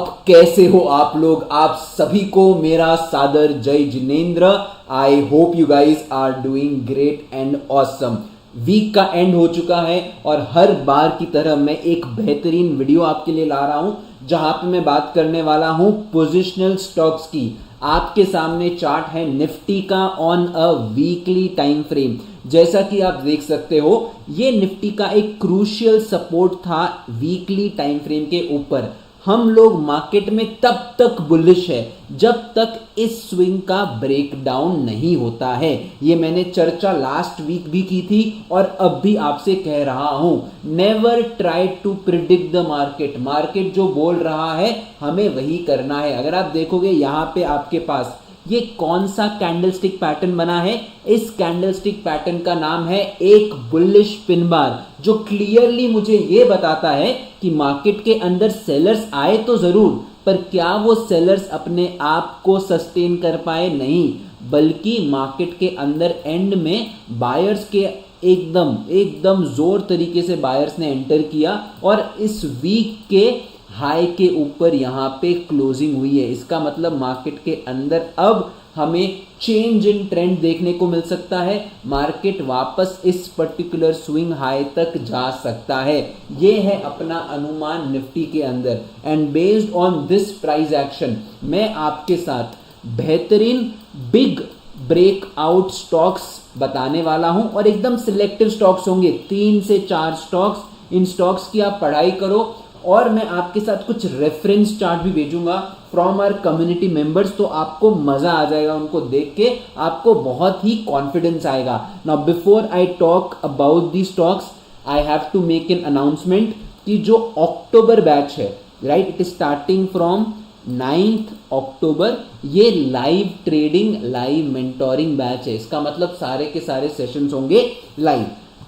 कैसे हो आप लोग? आप सभी को मेरा सादर जय जिनेंद्र। I hope you guys are doing great and awesome. Week का एंड हो चुका है और हर बार की तरह मैं एक बेहतरीन वीडियो आपके लिए ला रहा हूं जहां पे मैं बात करने वाला हूं पोजिशनल स्टॉक्स की। आपके सामने चार्ट है निफ्टी का on a weekly time frame. जैसा कि आप देख सकते हो, ये निफ्टी का एक क्रूशियल सपोर्ट था वीकली टाइम फ्रेम के ऊपर। हम लोग मार्केट में तब तक बुलिश है जब तक इस स्विंग का ब्रेकडाउन नहीं होता है। ये मैंने चर्चा लास्ट वीक भी की थी और अब भी आपसे कह रहा हूं, never try to predict the market. Market जो बोल रहा है हमें वही करना है। अगर आप देखोगे यहां पे आपके पास ये कौन सा कैंडलस्टिक पैटर्न बना है, इस कैंडलस्टिक पैटर्न का नाम है एक बुलिश पिन बार, जो क्लियरली मुझे ये बताता है कि मार्केट के अंदर सेलर्स आए तो जरूर, पर क्या वो सेलर्स अपने आप को सस्टेन कर पाए? नहीं, बल्कि मार्केट के अंदर एंड में बायर्स के एकदम जोर तरीके से बायर्स ने एंटर किया और इस वीक के हाई के ऊपर यहां पे क्लोजिंग हुई है। इसका मतलब मार्केट के अंदर अब हमें चेंज इन ट्रेंड देखने को मिल सकता है। मार्केट वापस इस पर्टिकुलर स्विंग हाई तक जा सकता है। यह है अपना अनुमान निफ्टी के अंदर। And based on this price action मैं आपके साथ बेहतरीन बिग ब्रेकआउट स्टॉक्स बताने वाला हूं और एकदम सिलेक्टिव स्टॉक्स होंगे, 3 से 4 स्टॉक्स। इन स्टॉक्स की आप पढ़ाई करो और मैं आपके साथ कुछ रेफरेंस चार्ट भी भेजूंगा फ्रॉम आवर कम्युनिटी मेंबर्स, तो आपको मजा आ जाएगा उनको देख के, आपको बहुत ही कॉन्फिडेंस आएगा। Now before I talk about the stocks, I have to make an announcement कि जो अक्टूबर बैच है, right, it is starting from 9th October. ये live trading, live mentoring batch है। इसका मतलब सारे के सारे सेशंस होंगे लाइव।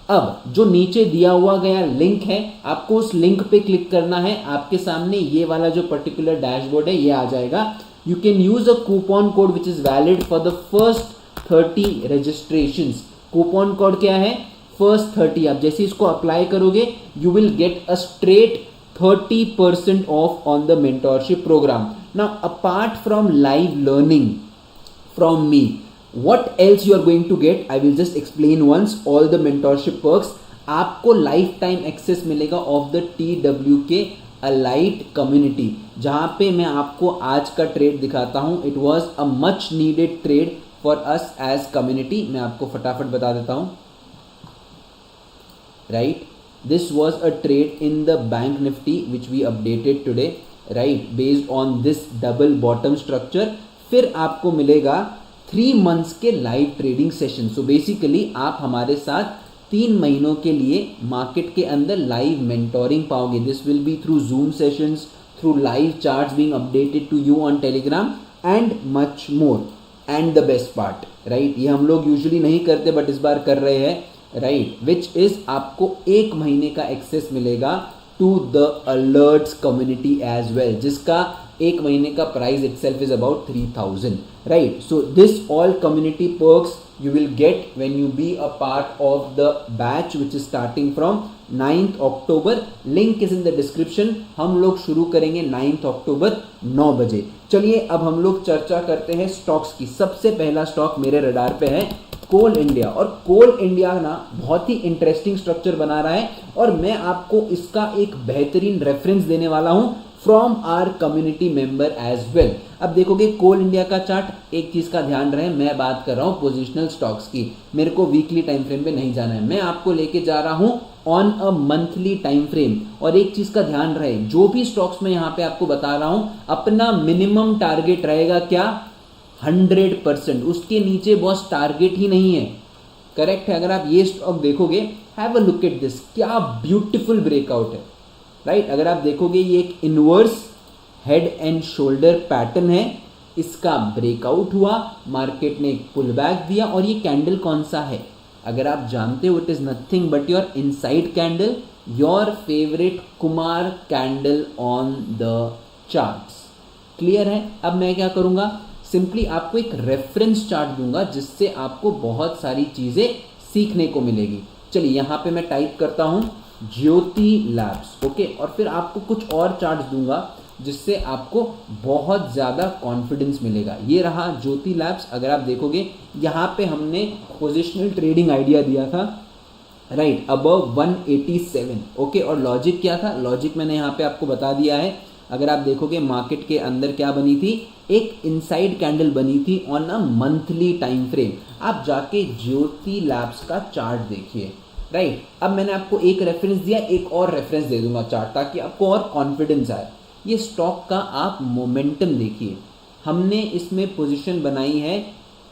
अब जो नीचे दिया हुआ गया लिंक है, आपको उस लिंक पे क्लिक करना है। आपके सामने ये वाला जो पर्टिकुलर डैशबोर्ड है ये आ जाएगा। You can use a coupon code which is valid for the first 30 registrations. Coupon code क्या है? फर्स्ट 30। आप जैसे इसको अप्लाई करोगे you will get a straight 30% off on the mentorship program. Now apart from live learning from me, what else you are going to get? I will just explain once all the mentorship perks. आपको lifetime access मिलेगा of the TWK elite community, जहां पे मैं आपको आज का trade दिखाता हूं। It was a much needed trade for us as community. मैं आपको फटाफट बता देता हूं। Right, this was a trade in the bank Nifty which we updated today, right, based on this double bottom structure. फिर आपको मिलेगा 3 मंथ्स के live trading session. So basically आप हमारे साथ 3 महीनों के लिए मार्केट के अंदर लाइव मेंटोरिंग पाओगे। This will be through Zoom sessions, through live charts being updated to you on Telegram and much more. And the best part, right, ये हम लोग यूजुअली नहीं करते बट इस बार कर रहे हैं, राइट, विच इज आपको 1 महीने का एक्सेस मिलेगा to the alerts community as well, जिसका 1 महीने का price itself is about 3000, right? So this all community perks you will get when you be a part of the batch which is starting from 9th October. Link is in the description. हम लोग शुरू करेंगे 9th अक्टूबर 9 बजे। चलिए अब हम लोग चर्चा करते हैं स्टॉक्स की। सबसे पहला स्टॉक मेरे रडार पे है कोल इंडिया। और कोल इंडिया ना बहुत ही इंटरेस्टिंग स्ट्रक्चर बना रहा है और मैं आपको इसका एक बेहतरीन रेफरेंस देने वाला हूं from our community member as well. अब देखोगे कोल इंडिया का चार्ट, एक चीज का ध्यान रहे, मैं बात कर रहा हूं पोजिशनल स्टॉक्स की, मेरे को वीकली टाइम फ्रेम पे नहीं जाना है। मैं आपको लेके जा रहा हूं on a monthly time frame. और एक चीज का ध्यान रहे, जो भी स्टॉक्स में यहां पे आपको बता रहा हूं, अपना मिनिमम टारगेट रहेगा क्या? 100%। उसके नीचे बॉस टारगेट ही नहीं है। करेक्ट है? अगर आप ये स्टॉक देखोगे, have a look at this, क्या ब्यूटीफुल ब्रेकआउट है, राइट। अगर आप देखोगे ये एक inverse head and shoulder pattern है, इसका ब्रेकआउट हुआ, मार्केट ने एक पुल बैक दिया। और ये कैंडल कौन सा है? अगर आप जानते हो, it is nothing but your inside candle, your favourite Kumar candle on the charts. Clear है? अब मैं क्या करूंगा, सिंपली आपको एक रेफरेंस चार्ट दूंगा जिससे आपको बहुत सारी चीजें सीखने को मिलेगी। चलिए यहां पे मैं टाइप करता हूं ज्योति लैब्स, ओके, और फिर आपको कुछ और चार्ट्स दूंगा जिससे आपको बहुत ज़्यादा कॉन्फिडेंस मिलेगा। ये रहा ज्योति लैब्स। अगर आप देखोगे यहाँ पे हमने पोजिशनल ट्रेडिंग आइडिया दिया था, राइट, अबव 187, ओके। और लॉजिक क्या था, लॉजिक मैंने यहाँ पे आपको बता दिया है। अगर आप देखोगे मार्केट के अंदर क्या बनी थी, एक इनसाइड कैंडल बनी थी on a monthly time frame. आप जाके ज्योति लैब्स का चार्ट देखिए, राइट। अब मैंने आपको एक रेफरेंस दिया, एक और रेफरेंस दे दूंगा चार्ट, ताकि आपको और कॉन्फिडेंस आए। ये स्टॉक का आप मोमेंटम देखिए, हमने इसमें पोजीशन बनाई है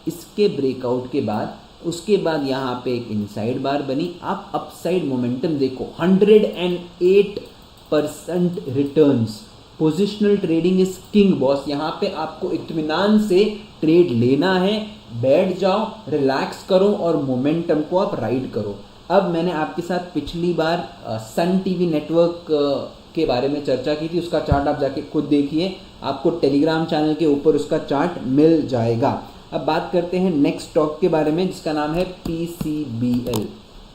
इसके ब्रेकआउट के बाद, उसके बाद यहाँ पे एक इनसाइड बार बनी। आप अपसाइड मोमेंटम देखो, 108% returns. Positional trading is king boss. यहाँ पे आपको इत्मीनान से ट्रेड लेना है, बैठ जाओ, रिलैक्स करो और मोमेंटम को आप राइड करो। अब मैंने आपके साथ पिछली बार सन टीवी नेटवर्क के बारे में चर्चा की थी, उसका चार्ट आप जाके खुद देखिए, आपको टेलीग्राम चैनल के ऊपर उसका चार्ट मिल जाएगा। अब बात करते हैं नेक्स्ट स्टॉक के बारे में, जिसका नाम है PCBL,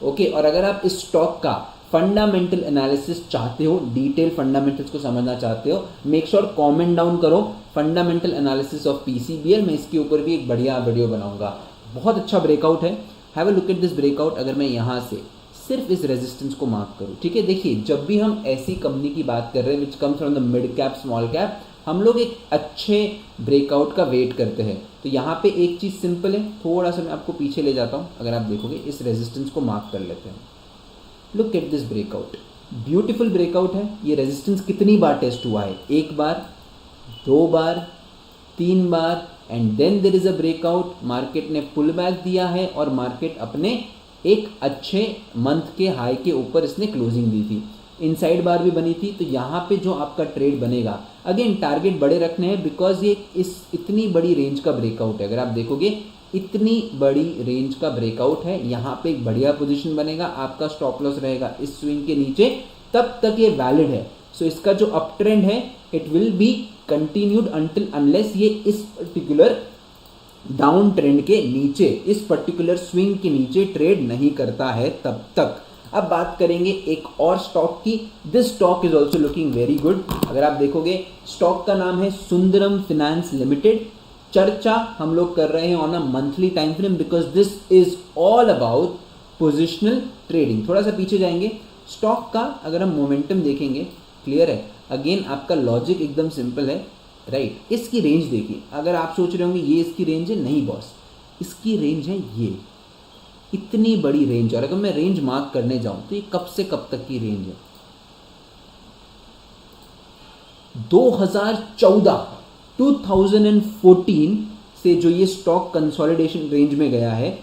ओके। और अगर आप इस स्टॉक का फंडामेंटल एनालिसिस चाहते हो, डिटेल फंडामेंटल्स को समझना चाहते हो, मेक श्योर कमेंट डाउन करो फंडामेंटल एनालिसिस ऑफ PCBL। मैं इसके ऊपर भी एक बढ़िया वीडियो बनाऊंगा। बहुत अच्छा ब्रेकआउट है, have a look at this breakout. अगर मैं यहाँ से सिर्फ इस रेजिस्टेंस को मार्क करूँ, ठीक है, देखिए जब भी हम ऐसी कंपनी की बात कर रहे हैं which comes from the mid cap small cap, हम लोग एक अच्छे ब्रेकआउट का वेट करते हैं। तो यहाँ पे एक चीज़ सिंपल है, थोड़ा सा मैं आपको पीछे ले जाता हूँ। अगर आप देखोगे इस रेजिस्टेंस को मार्क कर लेते हैं, look at this breakout, beautiful breakout है। ये रेजिस्टेंस कितनी बार टेस्ट हुआ है, एक बार, दो बार, तीन बार, and then there is a breakout. Market ने पुल बैक दिया है और मार्केट अपने एक अच्छे मंथ के हाई के ऊपर इसने क्लोजिंग दी थी, इनसाइड बार भी बनी थी। तो यहाँ पे जो आपका ट्रेड बनेगा, अगेन टारगेट बड़े रखने हैं, बिकॉज ये इस इतनी बड़ी रेंज का ब्रेकआउट है। अगर आप देखोगे इतनी बड़ी रेंज का ब्रेकआउट है, यहाँ पे एक बढ़िया पोजीशन बनेगा, आपका स्टॉप लॉस रहेगा इस स्विंग के नीचे, तब तक ये वैलिड है। सो इसका जो अप ट्रेंड है it will be continued until unless ये इस पर्टिकुलर डाउन ट्रेंड के नीचे, इस पर्टिकुलर स्विंग के नीचे ट्रेड नहीं करता है तब तक। अब बात करेंगे एक और स्टॉक की। This stock is also looking very good. अगर आप देखोगे स्टॉक का नाम है सुंदरम फाइनेंस लिमिटेड। चर्चा हम लोग कर रहे हैं on a monthly time frame, because this is all about positional trading. थोड़ा सा पीछे जाएंगे, स्टॉक का अगर हम मोमेंटम देखेंगे, क्लियर है। अगेन आपका लॉजिक एकदम सिंपल है, राइट। इसकी रेंज देखिए, अगर आप सोच रहे होंगे ये इसकी रेंज है, नहीं बॉस, इसकी रेंज है ये, इतनी बड़ी रेंज। और अगर मैं रेंज मार्क करने जाऊं तो ये कब से कब तक की रेंज है, 2014 से जो ये स्टॉक कंसोलिडेशन रेंज में गया है,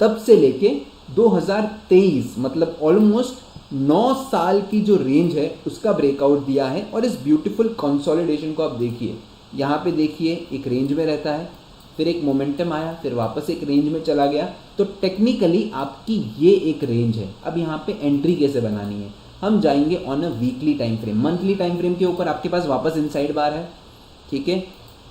तब से लेके 2023, मतलब ऑलमोस्ट 9 साल की जो रेंज है उसका ब्रेकआउट दिया है। और इस ब्यूटीफुल कंसोलिडेशन को आप देखिए, यहाँ पे देखिए एक रेंज में रहता है, फिर एक मोमेंटम आया, फिर वापस एक रेंज में चला गया। तो टेक्निकली आपकी ये एक रेंज है। अब यहाँ पे एंट्री कैसे बनानी है, हम जाएंगे on a weekly time frame. Monthly time frame के ऊपर आपके पास वापस इनसाइड बार है, ठीक है।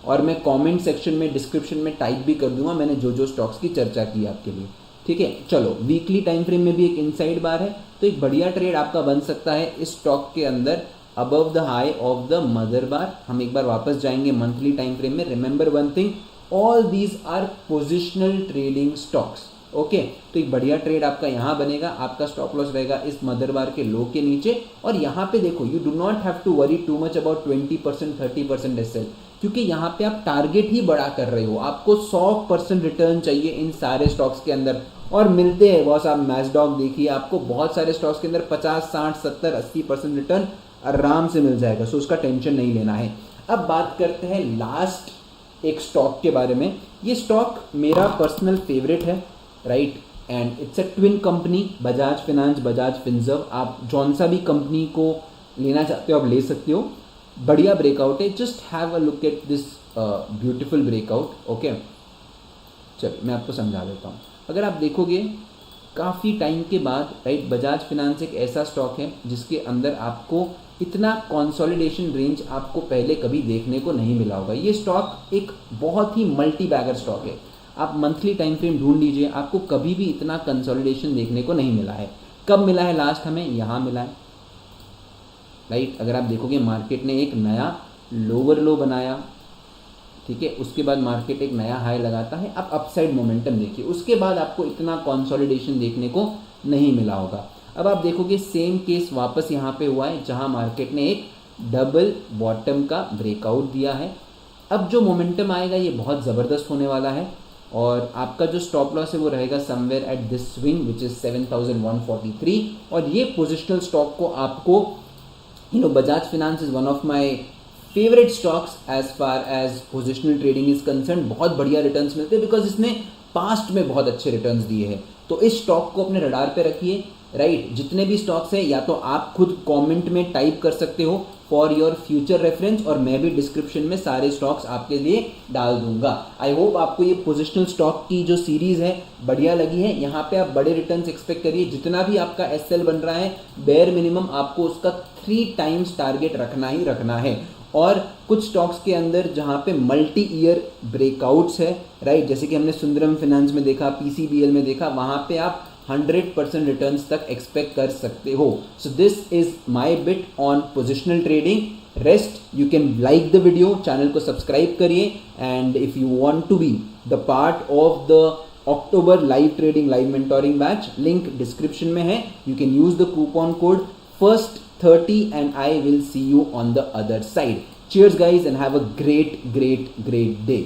और मैं कमेंट सेक्शन में, डिस्क्रिप्शन में टाइप भी कर दूंगा मैंने जो स्टॉक्स की चर्चा की आपके लिए, ठीक है। चलो वीकली टाइम फ्रेम में भी एक इनसाइड बार है, तो एक बढ़िया ट्रेड आपका बन सकता है इस स्टॉक के अंदर above the high of the mother bar. हम एक बार वापस जाएंगे मंथली टाइम फ्रेम में। Remember one thing, all these are positional trading stocks, okay. तो एक बढ़िया ट्रेड आपका यहाँ बनेगा, आपका स्टॉप लॉस रहेगा इस मदर बार के लो के नीचे। और यहाँ पे देखो, you do not have to worry too much about 20% 30% SL, क्योंकि यहाँ पे आप टारगेट ही बड़ा कर रहे हो। आपको 100% रिटर्न चाहिए इन सारे स्टॉक्स के अंदर, और मिलते हैं बहुत। आप मैसडॉक देखिए, आपको बहुत सारे स्टॉक्स के अंदर 50, 60, 70, 80% रिटर्न आराम से मिल जाएगा। सो उसका टेंशन नहीं लेना है। अब बात करते हैं लास्ट एक स्टॉक के बारे में। ये स्टॉक मेरा पर्सनल फेवरेट है, right, and it's a twin company, Bajaj finance, Bajaj Finserv. आप जौन सा भी कंपनी को लेना चाहते हो आप ले सकते हो। बढ़िया ब्रेकआउट है, just have a look at this beautiful breakout, okay. चलिए मैं आपको समझा देता हूँ। अगर आप देखोगे काफ़ी टाइम के बाद, राइट, बजाज फाइनेंस एक ऐसा स्टॉक है जिसके अंदर आपको इतना कंसोलिडेशन रेंज आपको पहले कभी देखने को नहीं मिला होगा। ये स्टॉक एक बहुत ही मल्टी बैगर स्टॉक है। आप मंथली टाइम फ्रेम ढूंढ लीजिए, आपको कभी भी इतना कंसोलिडेशन देखने को नहीं मिला है। कब मिला है लास्ट, हमें यहाँ मिला है, राइट। अगर आप देखोगे मार्केट ने एक नया लोअर लो बनाया, ठीक है, उसके बाद मार्केट एक नया हाई लगाता है, आप अपसाइड मोमेंटम देखिए, उसके बाद आपको इतना कंसोलिडेशन देखने को नहीं मिला होगा। अब आप देखोगे सेम केस वापस यहाँ पे हुआ है जहाँ मार्केट ने एक डबल बॉटम का ब्रेकआउट दिया है। अब जो मोमेंटम आएगा ये बहुत ज़बरदस्त होने वाला है और आपका जो स्टॉप लॉस है वो रहेगा somewhere at this swing which is 7143 और ये पोजिशनल स्टॉक को आपको Bajaj Finance is one of my favourite stocks as far as positional trading is concern. बहुत बढ़िया रिटर्न्स मिलते हैं बिकॉज इसने पास्ट में बहुत अच्छे रिटर्न्स दिए हैं। तो इस स्टॉक को अपने रडार पे रखिए, राइट। जितने भी स्टॉक्स हैं या तो आप खुद कमेंट में टाइप कर सकते हो फॉर योर फ्यूचर रेफरेंस और मैं भी डिस्क्रिप्शन में सारे स्टॉक्स आपके लिए डाल दूंगा। आई होप आपको ये पोजिशनल स्टॉक की जो सीरीज है बढ़िया लगी है। यहाँ पे आप बड़े रिटर्न्स एक्सपेक्ट करिए। जितना भी आपका एसएल बन रहा है बेयर मिनिमम आपको उसका 3 टाइम्स टारगेट रखना ही रखना है। और कुछ स्टॉक्स के अंदर जहाँ पे मल्टी ईयर ब्रेकआउट्स है, राइट, जैसे कि हमने सुंदरम फाइनेंस में देखा, पीसीबीएल में देखा, वहाँ पे आप 100% रिटर्न्स तक एक्सपेक्ट कर सकते हो। So this is my bit on positional trading. Rest you can like the video, channel को सब्सक्राइब करिए and if you want to be the part of the October live trading live mentoring batch, link description में है। You can use the coupon code FIRST30 and I will see you on the other side. Cheers guys and have a great day.